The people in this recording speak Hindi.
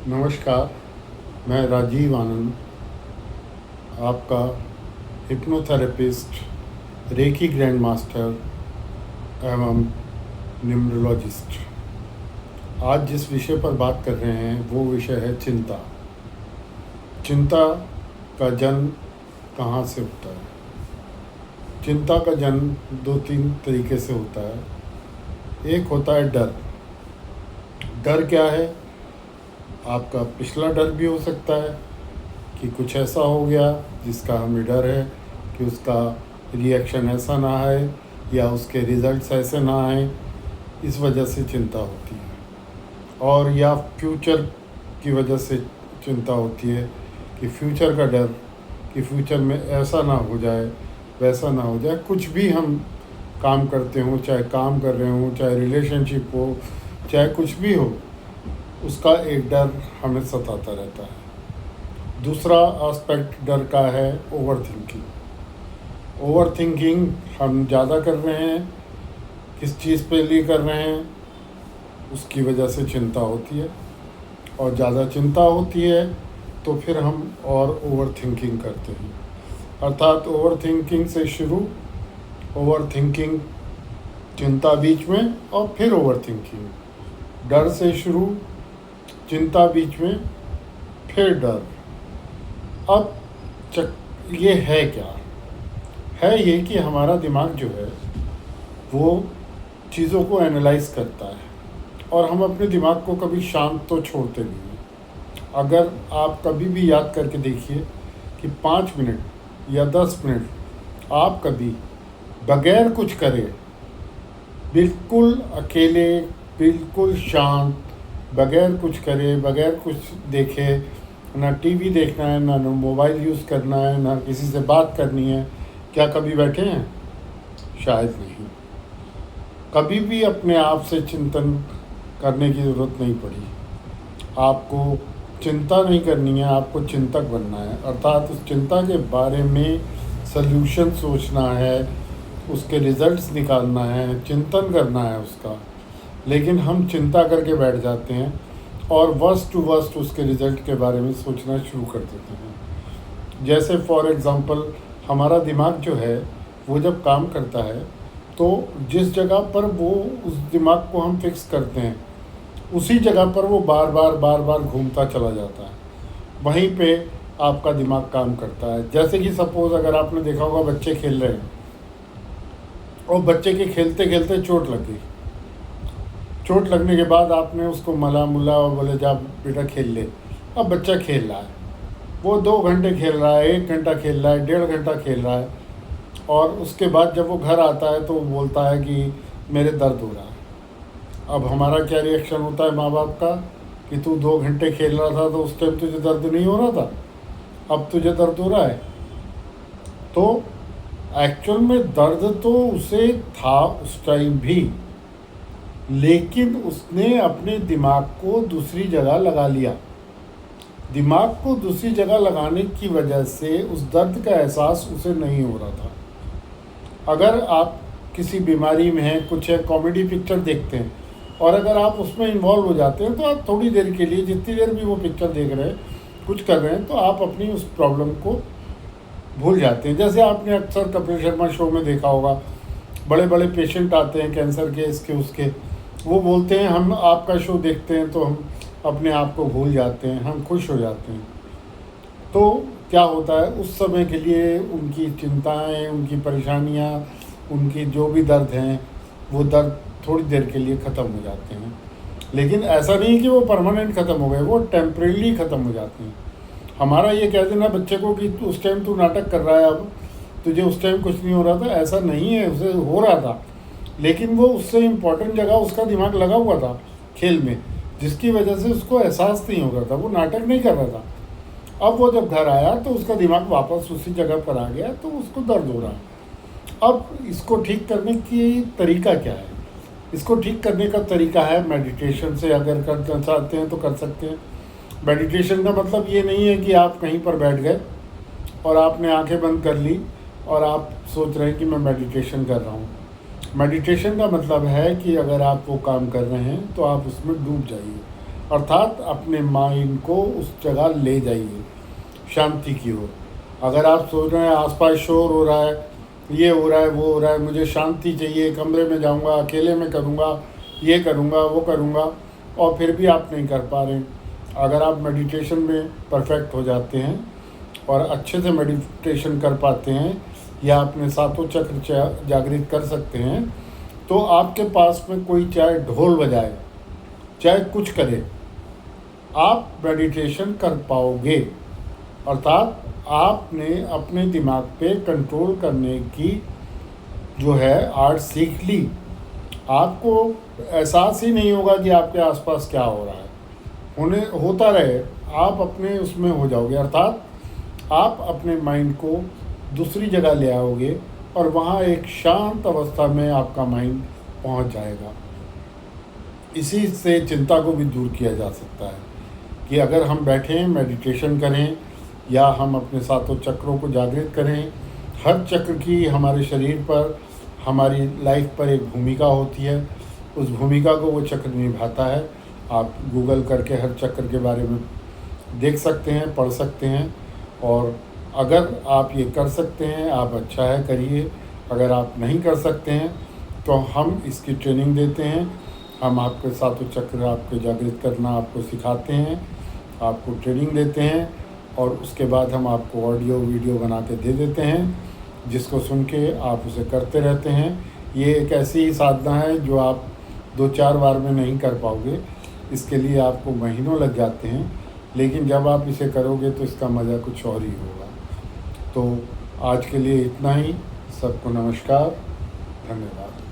नमस्कार। मैं राजीव आनंद, आपका हिप्नोथेरेपिस्ट, रेकी ग्रैंड मास्टर एवं न्यूमरोलॉजिस्ट। आज जिस विषय पर बात कर रहे हैं वो विषय है चिंता। चिंता का जन्म कहाँ से होता है? चिंता का जन्म दो तीन तरीके से होता है। एक होता है डर। डर क्या है? आपका पिछला डर भी हो सकता है कि कुछ ऐसा हो गया जिसका हमें डर है कि उसका रिएक्शन ऐसा ना आए या उसके रिज़ल्ट्स ऐसे ना आए, इस वजह से चिंता होती है। और या फ्यूचर की वजह से चिंता होती है कि फ्यूचर का डर कि फ्यूचर में ऐसा ना हो जाए, वैसा ना हो जाए। कुछ भी हम काम करते हों, चाहे काम कर रहे हों, चाहे रिलेशनशिप हो, चाहे कुछ भी हो, उसका एक डर हमें सताता रहता है। दूसरा एस्पेक्ट डर का है ओवर थिंकिंग। ओवर थिंकिंग हम ज़्यादा कर रहे हैं, किस चीज़ पे लिए कर रहे हैं, उसकी वजह से चिंता होती है। और ज़्यादा चिंता होती है तो फिर हम और ओवर थिंकिंग करते हैं। अर्थात ओवर थिंकिंग से शुरू, ओवर थिंकिंग, चिंता बीच में, और फिर ओवर थिंकिंग। डर से शुरू, चिंता बीच में, फिर डर। अब ये है क्या? है ये कि हमारा दिमाग जो है वो चीज़ों को एनालाइज करता है और हम अपने दिमाग को कभी शांत तो छोड़ते नहीं हैं। अगर आप कभी भी याद करके देखिए कि 5 मिनट या 10 मिनट आप कभी बगैर कुछ करे, बिल्कुल अकेले, बिल्कुल शांत, बगैर कुछ करे, बगैर कुछ देखे, ना टीवी देखना है, ना मोबाइल यूज़ करना है, ना किसी से बात करनी है, क्या कभी बैठे हैं? शायद नहीं। कभी भी अपने आप से चिंतन करने की ज़रूरत नहीं पड़ी। आपको चिंता नहीं करनी है, आपको चिंतक बनना है। अर्थात उस चिंता के बारे में सल्यूशन सोचना है, उसके रिज़ल्ट्स निकालना है, चिंतन करना है उसका। लेकिन हम चिंता करके बैठ जाते हैं और वर्स्ट टू वर्स्ट उसके रिज़ल्ट के बारे में सोचना शुरू कर देते हैं। जैसे फॉर एग्ज़ाम्पल, हमारा दिमाग जो है वो जब काम करता है तो जिस जगह पर वो उस दिमाग को हम फिक्स करते हैं, उसी जगह पर वो बार बार घूमता चला जाता है। वहीं पे आपका दिमाग काम करता है। जैसे कि सपोज़ अगर आपने देखा होगा, बच्चे खेल रहे हैं और बच्चे के खेलते खेलते चोट लग गई। चोट लगने के बाद आपने उसको मला मुला और बोले जा बेटा खेल ले। अब बच्चा खेल रहा है, वो 2 घंटे खेल रहा है, 1 घंटा खेल रहा है, 1.5 घंटा खेल रहा है, और उसके बाद जब वो घर आता है तो वो बोलता है कि मेरे दर्द हो रहा है। अब हमारा क्या रिएक्शन होता है माँ बाप का कि तू 2 घंटे खेल रहा था तो उस टाइम तुझे दर्द नहीं हो रहा था, अब तुझे दर्द हो रहा है। तो एक्चुअल में दर्द तो उसे था उस टाइम भी, लेकिन उसने अपने दिमाग को दूसरी जगह लगा लिया। दिमाग को दूसरी जगह लगाने की वजह से उस दर्द का एहसास उसे नहीं हो रहा था। अगर आप किसी बीमारी में हैं, कुछ है, कॉमेडी पिक्चर देखते हैं और अगर आप उसमें इन्वॉल्व हो जाते हैं तो आप थोड़ी देर के लिए, जितनी देर भी वो पिक्चर देख रहे हैं, कुछ कर रहे हैं, तो आप अपनी उस प्रॉब्लम को भूल जाते हैं। जैसे आपने अक्सर कपिल शर्मा शो में देखा होगा, बड़े बड़े पेशेंट आते हैं कैंसर के, इसके उसके, वो बोलते हैं हम आपका शो देखते हैं तो हम अपने आप को भूल जाते हैं, हम खुश हो जाते हैं। तो क्या होता है, उस समय के लिए उनकी चिंताएं, उनकी परेशानियां, उनकी जो भी दर्द हैं, वो दर्द थोड़ी देर के लिए ख़त्म हो जाते हैं। लेकिन ऐसा नहीं कि वो परमानेंट ख़त्म हो गए, वो टेम्परेली ख़त्म हो जाते हैं। हमारा ये कह देना बच्चे को कि उस टाइम तू नाटक कर रहा है, अब तुझे उस टाइम कुछ नहीं हो रहा था, ऐसा नहीं है, उसे हो रहा था, लेकिन वो उससे इम्पोर्टेंट जगह उसका दिमाग लगा हुआ था खेल में, जिसकी वजह से उसको एहसास नहीं हो रहा था, वो नाटक नहीं कर रहा था। अब वो जब घर आया तो उसका दिमाग वापस उसी जगह पर आ गया, तो उसको दर्द हो रहा है। अब इसको ठीक करने की तरीका क्या है? इसको ठीक करने का तरीका है मेडिटेशन से। अगर करना चाहते हैं तो कर सकते हैं। मेडिटेशन का मतलब ये नहीं है कि आप कहीं पर बैठ गए और आपने आंखें बंद कर ली और आप सोच रहे हैं कि मैं मेडिटेशन कर रहा हूँ। मेडिटेशन का मतलब है कि अगर आप वो काम कर रहे हैं तो आप उसमें डूब जाइए। अर्थात अपने माइंड को उस जगह ले जाइए, शांति की ओर। अगर आप सोच रहे हैं आसपास शोर हो रहा है, ये हो रहा है, वो हो रहा है, मुझे शांति चाहिए, कमरे में जाऊंगा, अकेले में करूंगा, ये करूंगा, वो करूंगा, और फिर भी आप नहीं कर पा रहे हैं, अगर आप मेडिटेशन में परफेक्ट हो जाते हैं और अच्छे से मेडिटेशन कर पाते हैं या अपने सातों चक्र जागृत कर सकते हैं, तो आपके पास में कोई चाहे ढोल बजाए, चाहे कुछ करे, आप मेडिटेशन कर पाओगे। अर्थात आपने अपने दिमाग पे कंट्रोल करने की जो है आर्ट सीख ली। आपको एहसास ही नहीं होगा कि आपके आसपास क्या हो रहा है, होता रहे, आप अपने उसमें हो जाओगे। अर्थात आप अपने माइंड को दूसरी जगह ले आओगे और वहाँ एक शांत अवस्था में आपका माइंड पहुँच जाएगा। इसी से चिंता को भी दूर किया जा सकता है कि अगर हम बैठें, मेडिटेशन करें या हम अपने सातों चक्रों को जागृत करें। हर चक्र की हमारे शरीर पर, हमारी लाइफ पर एक भूमिका होती है, उस भूमिका को वो चक्र निभाता है। आप गूगल करके हर चक्र के बारे में देख सकते हैं, पढ़ सकते हैं, और अगर आप ये कर सकते हैं, आप अच्छा है, करिए। अगर आप नहीं कर सकते हैं तो हम इसकी ट्रेनिंग देते हैं। हम आपके सातों चक्र आपको जागृत करना आपको सिखाते हैं, आपको ट्रेनिंग देते हैं, और उसके बाद हम आपको ऑडियो वीडियो बना के दे देते हैं, जिसको सुन के आप उसे करते रहते हैं। ये एक ऐसी ही साधना है जो आप 2-4 बार में नहीं कर पाओगे, इसके लिए आपको महीनों लग जाते हैं, लेकिन जब आप इसे करोगे तो इसका मज़ा कुछ और ही होगा। तो आज के लिए इतना ही। सबको नमस्कार, धन्यवाद।